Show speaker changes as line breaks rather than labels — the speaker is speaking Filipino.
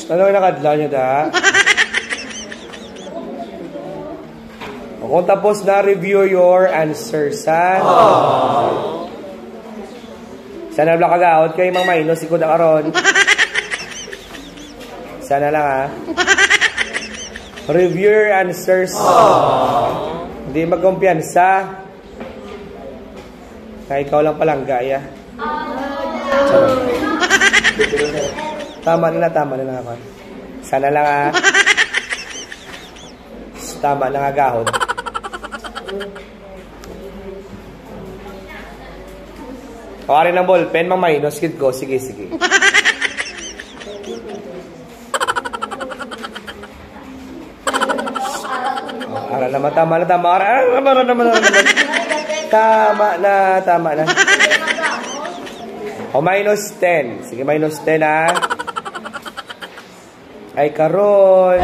Ano yung nakadla nyo da? Kung tapos na, review your answers, ha? Sana lang kagaot kayo mang minus, ikod na karon. Sana lang, ha? Review your answers. Hindi magkumpiyansa. Na ikaw lang palang gaya. Tama na ako. Sana lang, ha? Tama na nga gahon. Kawarin ng ballpen, mang minus, kid ko. Sige. Aral naman, tama na. Tama na. O, minus 10. Sige, minus 10, ha? Ay, karon.